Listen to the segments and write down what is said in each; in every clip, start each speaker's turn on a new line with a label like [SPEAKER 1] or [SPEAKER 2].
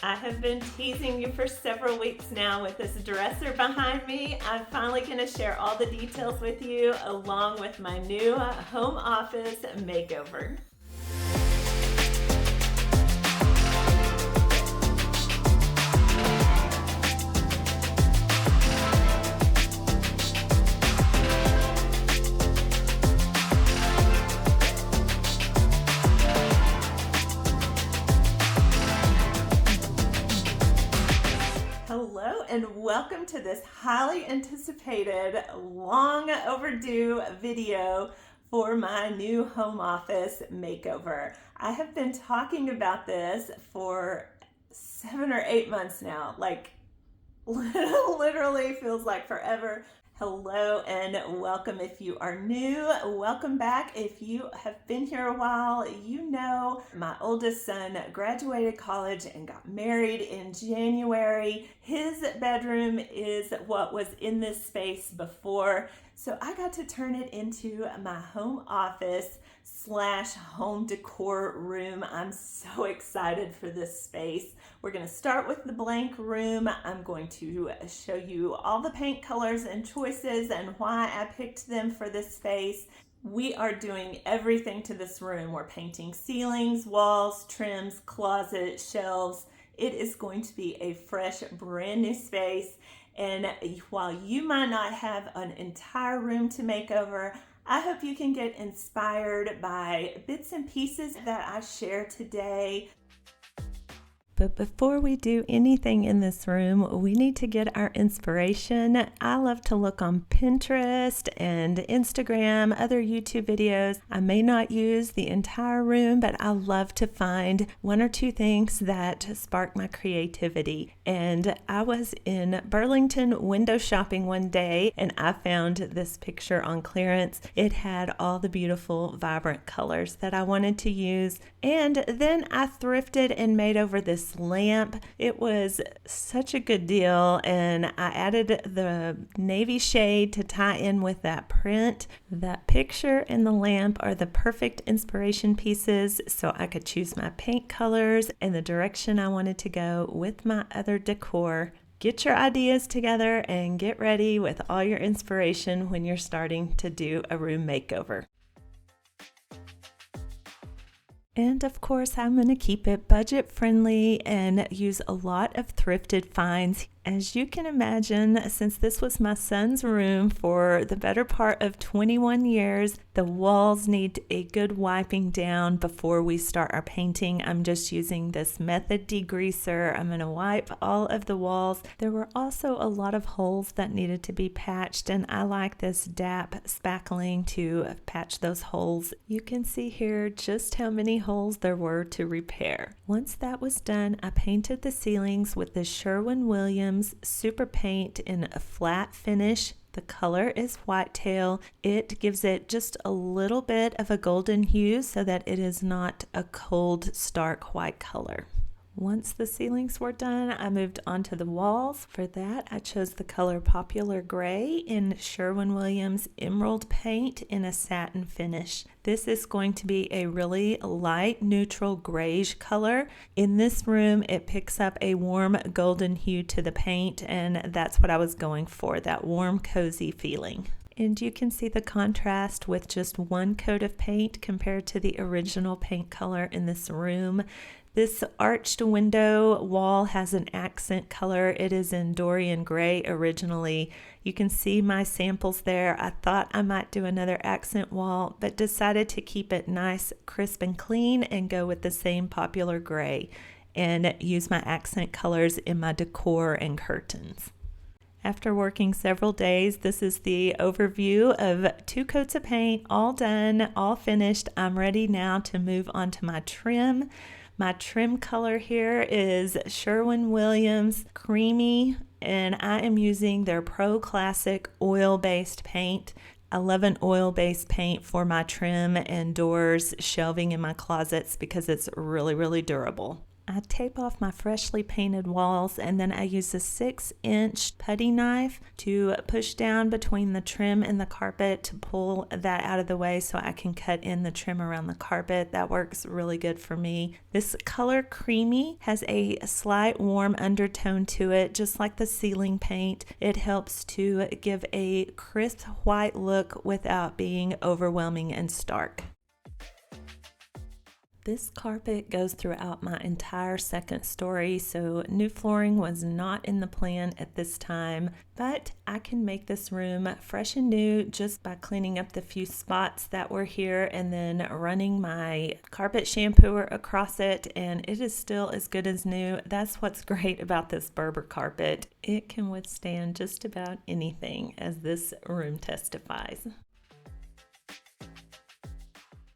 [SPEAKER 1] I have been teasing you for several weeks now with this dresser behind me. I'm finally going to share all the details with you along with my new home office makeover. Hello and welcome to this highly anticipated, long overdue video for my new home office makeover. I have been talking about this for 7 or 8 months now, like literally feels like forever. Hello and welcome if you are new. Welcome back if you have been here a while. You know my oldest son graduated college and got married in January. His bedroom is what was in this space before. So I got to turn it into my home office / home decor room. I'm so excited for this space. We're going to start with the blank room. I'm going to show you all the paint colors and choices and why I picked them for this space. We are doing everything to this room. We're painting ceilings, walls, trims, closets, shelves. It is going to be a fresh, brand new space. And while you might not have an entire room to make over, I hope you can get inspired by bits and pieces that I share today. But before we do anything in this room, we need to get our inspiration. I love to look on Pinterest and Instagram, other YouTube videos. I may not use the entire room, but I love to find one or two things that spark my creativity. And I was in Burlington window shopping one day and I found this picture on clearance. It had all the beautiful, vibrant colors that I wanted to use. And then I thrifted and made over this lamp. It was such a good deal, and I added the navy shade to tie in with that print. That picture and the lamp are the perfect inspiration pieces, so I could choose my paint colors and the direction I wanted to go with my other decor. Get your ideas together and get ready with all your inspiration when you're starting to do a room makeover. And of course, I'm going to keep it budget friendly and use a lot of thrifted finds. As you can imagine, since this was my son's room for the better part of 21 years, the walls need a good wiping down before we start our painting. I'm just using this method degreaser. I'm going to wipe all of the walls. There were also a lot of holes that needed to be patched, and I like this DAP spackling to patch those holes. You can see here just how many holes there were to repair. Once that was done, I painted the ceilings with the Sherwin super paint in a flat finish. The color is Whitetail. It gives it just a little bit of a golden hue so that it is not a cold, stark white color. Once the ceilings were done, I moved on to the walls. For that, I chose the color Popular Gray in Sherwin-Williams Emerald Paint in a satin finish. This is going to be a really light, neutral grayish color. In this room, it picks up a warm golden hue to the paint, and that's what I was going for, that warm, cozy feeling. And you can see the contrast with just one coat of paint compared to the original paint color in this room. This arched window wall has an accent color. It is in Dorian Gray originally. You can see my samples there. I thought I might do another accent wall, but decided to keep it nice, crisp, and clean and go with the same Popular Gray and use my accent colors in my decor and curtains. After working several days, this is the overview of 2 coats of paint, all done, all finished. I'm ready now to move on to my trim. My trim color here is Sherwin-Williams Creamy, and I am using their Pro Classic oil-based paint. I love an oil-based paint for my trim and doors, shelving in my closets because it's really, really durable. I tape off my freshly painted walls, and then I use a 6-inch putty knife to push down between the trim and the carpet to pull that out of the way so I can cut in the trim around the carpet. That works really good for me. This color creamy has a slight warm undertone to it, just like the ceiling paint. It helps to give a crisp white look without being overwhelming and stark. This carpet goes throughout my entire second story, so new flooring was not in the plan at this time, but I can make this room fresh and new just by cleaning up the few spots that were here and then running my carpet shampooer across it, and it is still as good as new. That's what's great about this Berber carpet. It can withstand just about anything, as this room testifies.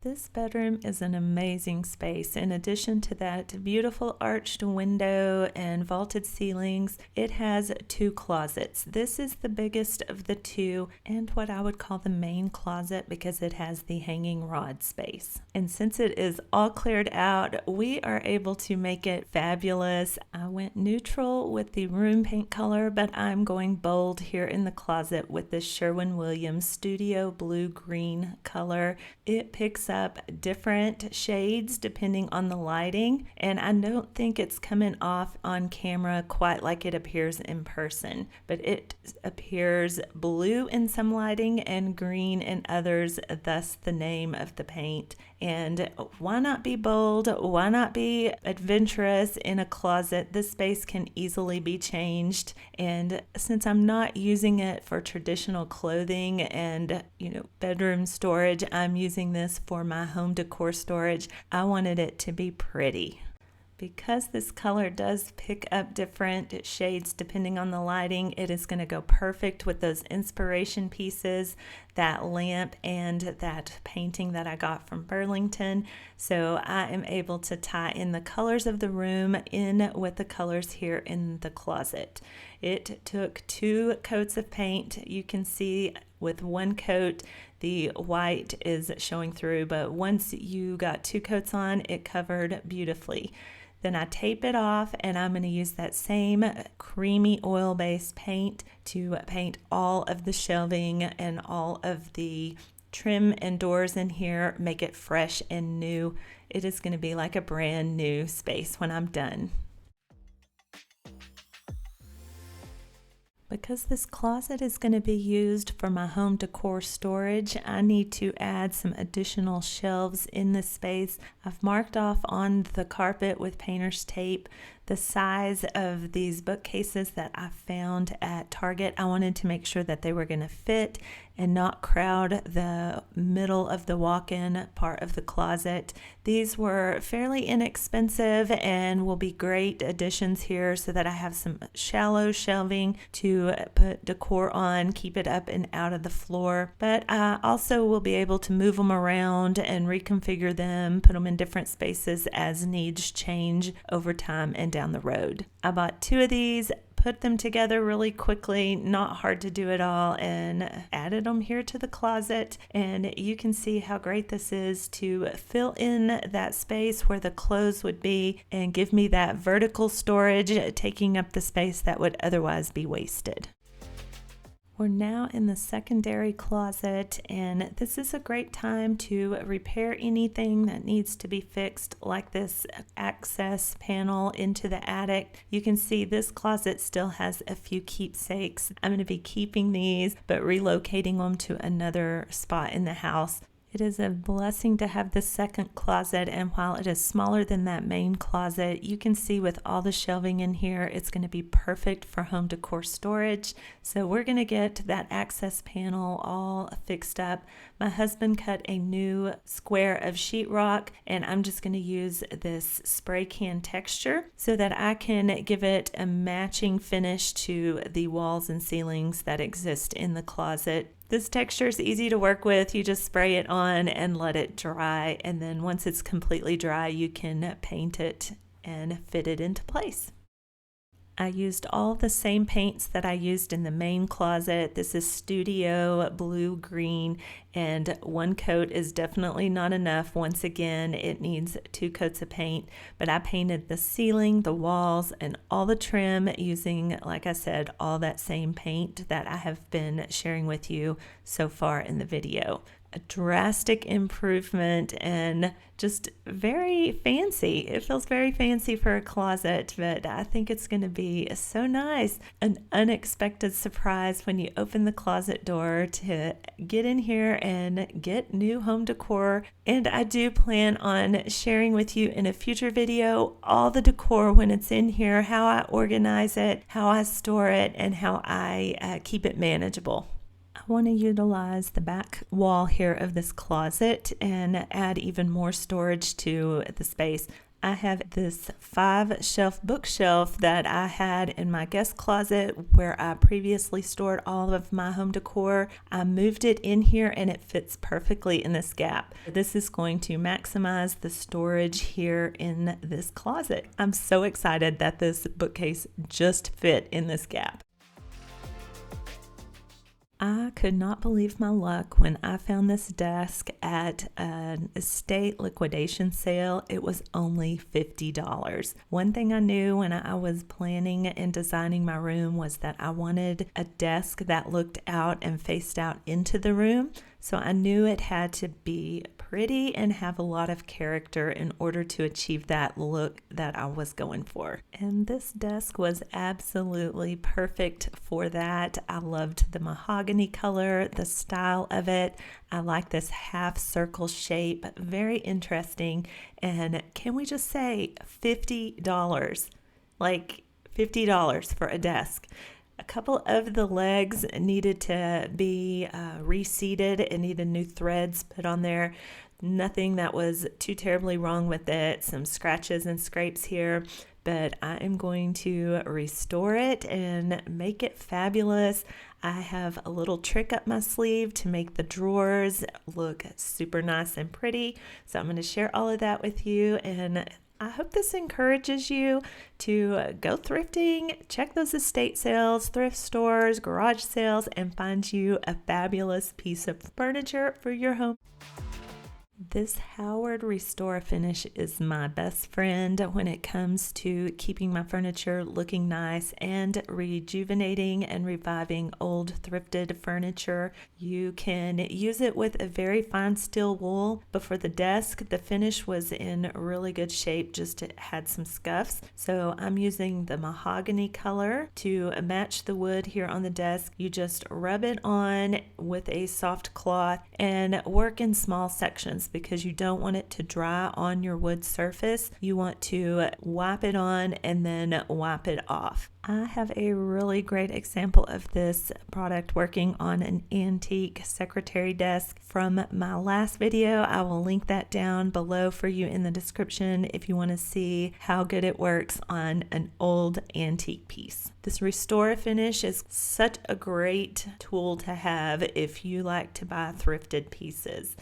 [SPEAKER 1] This bedroom is an amazing space. In addition to that beautiful arched window and vaulted ceilings, it has 2 closets. This is the biggest of the 2 and what I would call the main closet because it has the hanging rod space. And since it is all cleared out, we are able to make it fabulous. I went neutral with the room paint color, but I'm going bold here in the closet with this Sherwin-Williams Studio Blue-Green color. It picks up different shades depending on the lighting, and I don't think it's coming off on camera quite like it appears in person, but it appears blue in some lighting and green in others, thus the name of the paint. And why not be bold? Why not be adventurous in a closet? This space can easily be changed, and since I'm not using it for traditional clothing and bedroom storage, I'm using this for my home decor storage. I wanted it to be pretty. Because this color does pick up different shades depending on the lighting, it is going to go perfect with those inspiration pieces, that lamp, and that painting that I got from Burlington. So I am able to tie in the colors of the room in with the colors here in the closet. It took 2 coats of paint. You can see with 1 coat, the white is showing through, but once you got 2 coats on, it covered beautifully. Then I tape it off, and I'm going to use that same creamy oil-based paint to paint all of the shelving and all of the trim and doors in here, make it fresh and new. It is going to be like a brand new space when I'm done. Because this closet is going to be used for my home decor storage, I need to add some additional shelves in this space. I've marked off on the carpet with painter's tape the size of these bookcases that I found at Target. I wanted to make sure that they were going to fit and not crowd the middle of the walk-in part of the closet. These were fairly inexpensive and will be great additions here so that I have some shallow shelving to put decor on, keep it up and out of the floor. But I also will be able to move them around and reconfigure them, put them in different spaces as needs change over time and down the road. I bought 2 of these, put them together really quickly, not hard to do at all, and added them here to the closet. And you can see how great this is to fill in that space where the clothes would be and give me that vertical storage, taking up the space that would otherwise be wasted. We're now in the secondary closet, and this is a great time to repair anything that needs to be fixed, like this access panel into the attic. You can see this closet still has a few keepsakes. I'm going to be keeping these, but relocating them to another spot in the house. It is a blessing to have this second closet, and while it is smaller than that main closet, you can see with all the shelving in here, it's going to be perfect for home decor storage. So we're going to get that access panel all fixed up. My husband cut a new square of sheetrock, and I'm just going to use this spray can texture so that I can give it a matching finish to the walls and ceilings that exist in the closet. This texture is easy to work with. You just spray it on and let it dry, and then once it's completely dry, you can paint it and fit it into place. I used all the same paints that I used in the main closet. This is Studio Blue Green, and one coat is definitely not enough. Once again, it needs 2 coats of paint, but I painted the ceiling, the walls, and all the trim using, like I said, all that same paint that I have been sharing with you so far in the video. A drastic improvement and just very fancy. It feels very fancy for a closet, but I think it's going to be so nice. An unexpected surprise when you open the closet door to get in here and get new home decor. And I do plan on sharing with you in a future video all the decor when it's in here, how I organize it, how I store it, and how I keep it manageable. I want to utilize the back wall here of this closet and add even more storage to the space. I have this 5-shelf bookshelf that I had in my guest closet where I previously stored all of my home decor. I moved it in here and it fits perfectly in this gap. This is going to maximize the storage here in this closet. I'm so excited that this bookcase just fit in this gap. I could not believe my luck when I found this desk at an estate liquidation sale. It was only $50. One thing I knew when I was planning and designing my room was that I wanted a desk that looked out and faced out into the room. So I knew it had to be pretty and have a lot of character in order to achieve that look that I was going for. And this desk was absolutely perfect for that. I loved the mahogany color, the style of it. I like this half circle shape, very interesting. And can we just say $50? Like $50 for a desk. A couple of the legs needed to be reseated and needed new threads put on there. Nothing that was too terribly wrong with it. Some scratches and scrapes here, but I am going to restore it and make it fabulous. I have a little trick up my sleeve to make the drawers look super nice and pretty. So I'm going to share all of that with you, and I hope this encourages you to go thrifting, check those estate sales, thrift stores, garage sales, and find you a fabulous piece of furniture for your home. This Howard Restore finish is my best friend when it comes to keeping my furniture looking nice and rejuvenating and reviving old thrifted furniture. You can use it with a very fine steel wool, but for the desk, the finish was in really good shape, just it had some scuffs. So I'm using the mahogany color to match the wood here on the desk. You just rub it on with a soft cloth and work in small sections, because you don't want it to dry on your wood surface. You want to wipe it on and then wipe it off. I have a really great example of this product working on an antique secretary desk from my last video. I will link that down below for you in the description if you want to see how good it works on an old antique piece. This Restore finish is such a great tool to have if you like to buy thrifted pieces.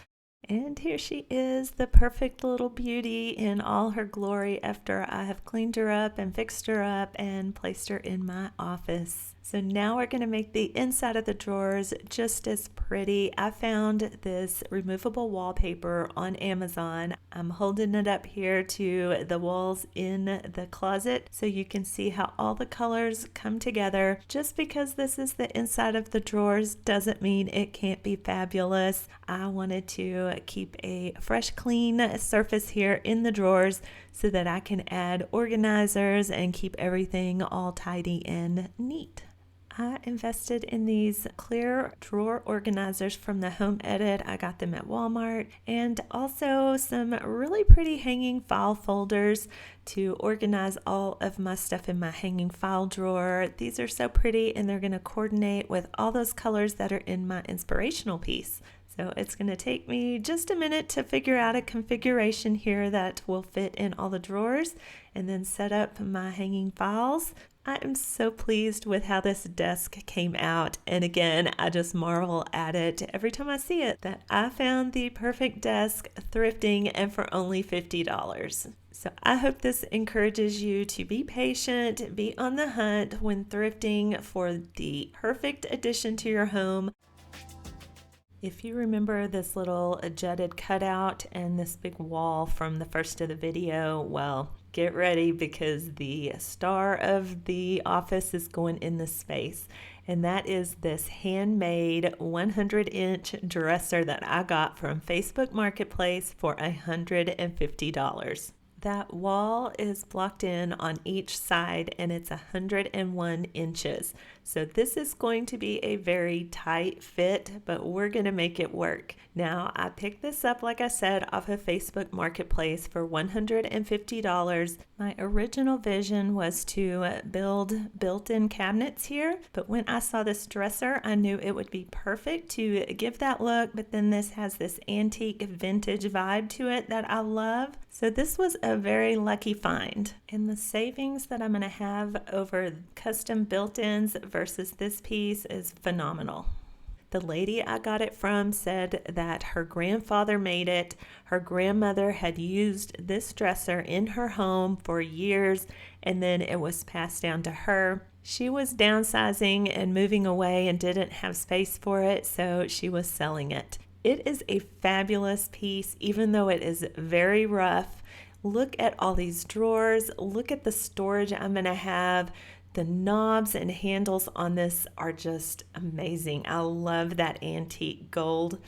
[SPEAKER 1] And here she is, the perfect little beauty in all her glory after I have cleaned her up and fixed her up and placed her in my office. So now we're going to make the inside of the drawers just as pretty. I found this removable wallpaper on Amazon. I'm holding it up here to the walls in the closet so you can see how all the colors come together. Just because this is the inside of the drawers doesn't mean it can't be fabulous. I wanted to keep a fresh, clean surface here in the drawers so that I can add organizers and keep everything all tidy and neat. I invested in these clear drawer organizers from the Home Edit. I got them at Walmart, and also some really pretty hanging file folders to organize all of my stuff in my hanging file drawer. These are so pretty, and they're going to coordinate with all those colors that are in my inspirational piece. So it's going to take me just a minute to figure out a configuration here that will fit in all the drawers and then set up my hanging files. I am so pleased with how this desk came out. And again, I just marvel at it every time I see it that I found the perfect desk thrifting and for only $50. So I hope this encourages you to be patient, be on the hunt when thrifting for the perfect addition to your home. If you remember this little jutted cutout and this big wall from the first of the video, well, get ready because the star of the office is going in this space. And that is this handmade 100-inch dresser that I got from Facebook Marketplace for $150. That wall is blocked in on each side and it's 101 inches. So this is going to be a very tight fit, but we're going to make it work. Now, I picked this up, like I said, off of Facebook Marketplace for $150. My original vision was to build built-in cabinets here, but when I saw this dresser, I knew it would be perfect to give that look, but then this has this antique vintage vibe to it that I love. So this was a very lucky find. And the savings that I'm going to have over custom built-ins versus this piece is phenomenal. The lady I got it from said that her grandfather made it. Her grandmother had used this dresser in her home for years, and then it was passed down to her. She was downsizing and moving away and didn't have space for it, so she was selling it. It is a fabulous piece, even though it is very rough. Look at all these drawers. Look at the storage I'm going to have. The knobs and handles on this are just amazing. I love that antique gold.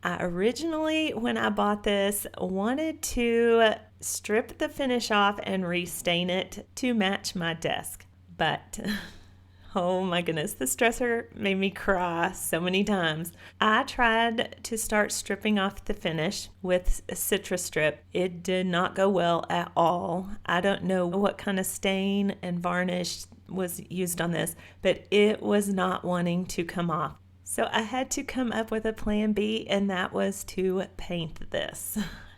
[SPEAKER 1] I originally, when I bought this, wanted to strip the finish off and restain it to match my desk. But oh my goodness, this dresser made me cry so many times. I tried to start stripping off the finish with a citrus strip. It did not go well at all. I don't know what kind of stain and varnish was used on this, but it was not wanting to come off. So I had to come up with a plan B, and that was to paint this.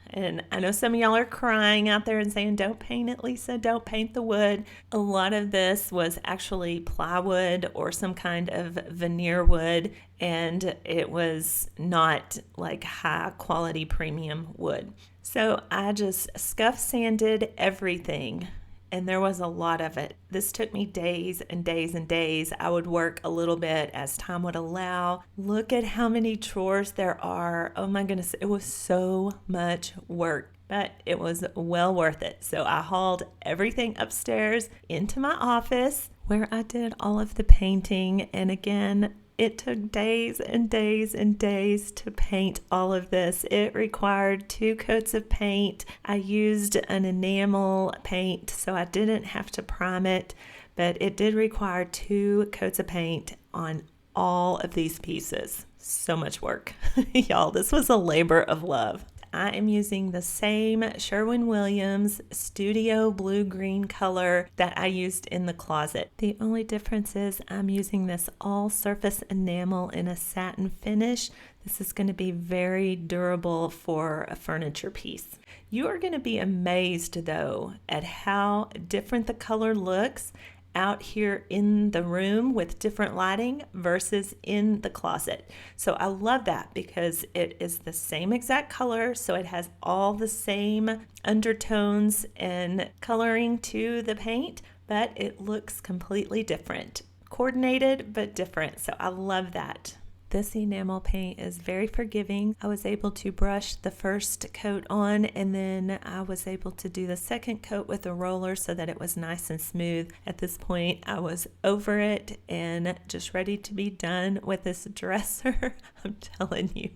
[SPEAKER 1] And I know some of y'all are crying out there and saying, don't paint it, Lisa, don't paint the wood. A lot of this was actually plywood or some kind of veneer wood, and it was not like high quality premium wood. So I just scuff sanded everything. And there was a lot of it. This took me days and days and days. I would work a little bit as time would allow. Look at how many drawers there are. Oh my goodness, it was so much work, but it was well worth it. So I hauled everything upstairs into my office where I did all of the painting. And again, it took days and days and days to paint all of this. It required 2 coats of paint. I used an enamel paint, so I didn't have to prime it, but it did require 2 coats of paint on all of these pieces. So much work. Y'all, this was a labor of love. I am using the same Sherwin-Williams Studio blue-green color that I used in the closet. The only difference is I'm using this all-surface enamel in a satin finish. This is going to be very durable for a furniture piece. You are going to be amazed, though, at how different the color looks out here in the room with different lighting versus in the closet. So I love that because it is the same exact color, so it has all the same undertones and coloring to the paint, but it looks completely different. Coordinated but different, so I love that. This enamel paint is very forgiving. I was able to brush the first coat on, and then I was able to do the second coat with a roller so that it was nice and smooth. At this point, I was over it and just ready to be done with this dresser. I'm telling you,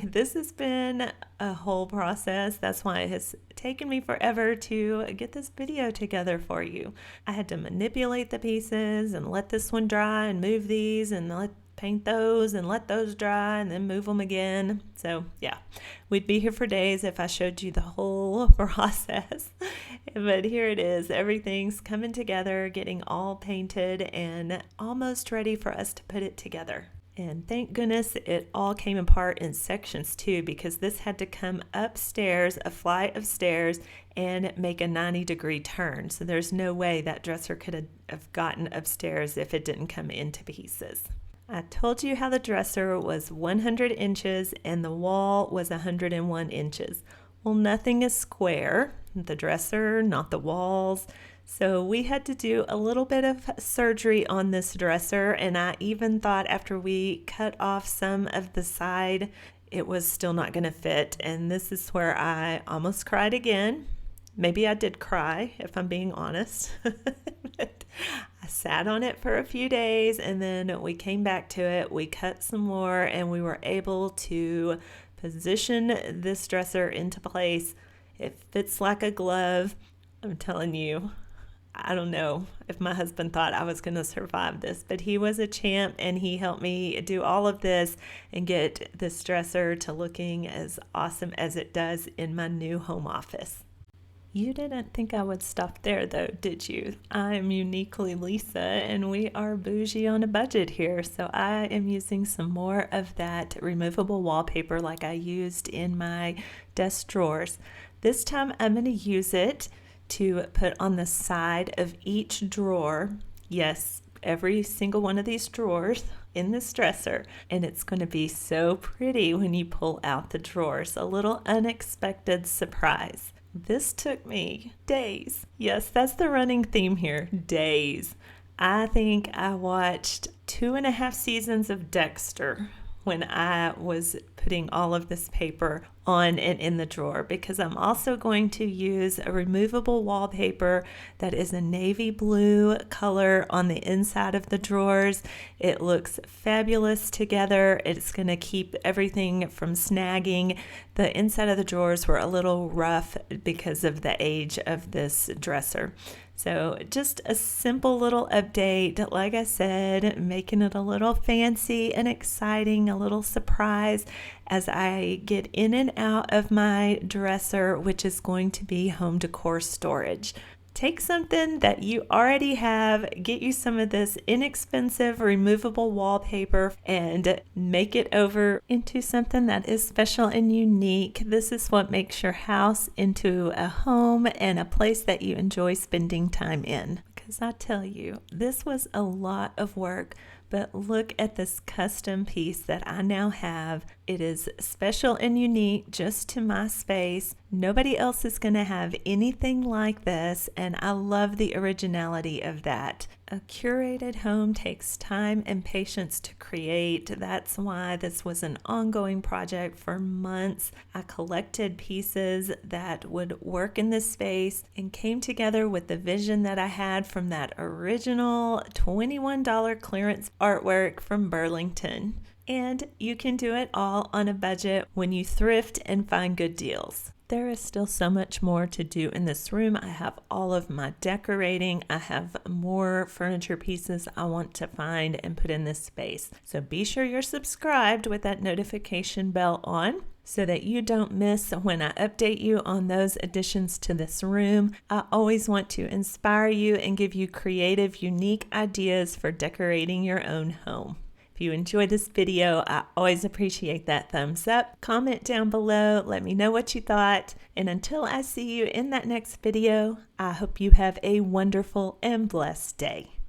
[SPEAKER 1] this has been a whole process. That's why it has taken me forever to get this video together for you. I had to manipulate the pieces and let this one dry and move these and paint those and let those dry and then move them again. So yeah, we'd be here for days if I showed you the whole process. But here it is. Everything's coming together, getting all painted and almost ready for us to put it together. And thank goodness it all came apart in sections too, because this had to come upstairs, a flight of stairs, and make a 90-degree turn. So there's no way that dresser could have gotten upstairs if it didn't come into pieces. I told you how the dresser was 100 inches and the wall was 101 inches. Well, nothing is square, the dresser, not the walls. So we had to do a little bit of surgery on this dresser, and I even thought after we cut off some of the side, it was still not going to fit. And this is where I almost cried again. Maybe I did cry, if I'm being honest. But I sat on it for a few days, and then we came back to it. We cut some more, and we were able to position this dresser into place. It fits like a glove. I'm telling you, I don't know if my husband thought I was going to survive this, but he was a champ, and he helped me do all of this and get this dresser to looking as awesome as it does in my new home office. You didn't think I would stop there though, did you? I'm uniquely Lisa, and we are bougie on a budget here, so I am using some more of that removable wallpaper like I used in my desk drawers. This time I'm going to use it to put on the side of each drawer. Yes, every single one of these drawers in this dresser, and it's going to be so pretty when you pull out the drawers. A little unexpected surprise. This took me days. Yes, that's the running theme here, days. I think I watched 2.5 seasons of Dexter when I was putting all of this paper on and in the drawer, because I'm also going to use a removable wallpaper that is a navy blue color on the inside of the drawers. It looks fabulous together. It's going to keep everything from snagging. The inside of the drawers were a little rough because of the age of this dresser. So just a simple little update, like I said, making it a little fancy and exciting, a little surprise as I get in and out of my dresser, which is going to be home decor storage. Take something that you already have, get you some of this inexpensive removable wallpaper, and make it over into something that is special and unique. This is what makes your house into a home and a place that you enjoy spending time in. Because I tell you, this was a lot of work. But look at this custom piece that I now have. It is special and unique just to my space. Nobody else is going to have anything like this, and I love the originality of that. A curated home takes time and patience to create. That's why this was an ongoing project for months. I collected pieces that would work in this space and came together with the vision that I had from that original $21 clearance artwork from Burlington. And you can do it all on a budget when you thrift and find good deals. There is still so much more to do in this room. I have all of my decorating. I have more furniture pieces I want to find and put in this space. So be sure you're subscribed with that notification bell on so that you don't miss when I update you on those additions to this room. I always want to inspire you and give you creative, unique ideas for decorating your own home. If you enjoyed this video, I always appreciate that thumbs up. Comment down below, let me know what you thought. And until I see you in that next video, I hope you have a wonderful and blessed day.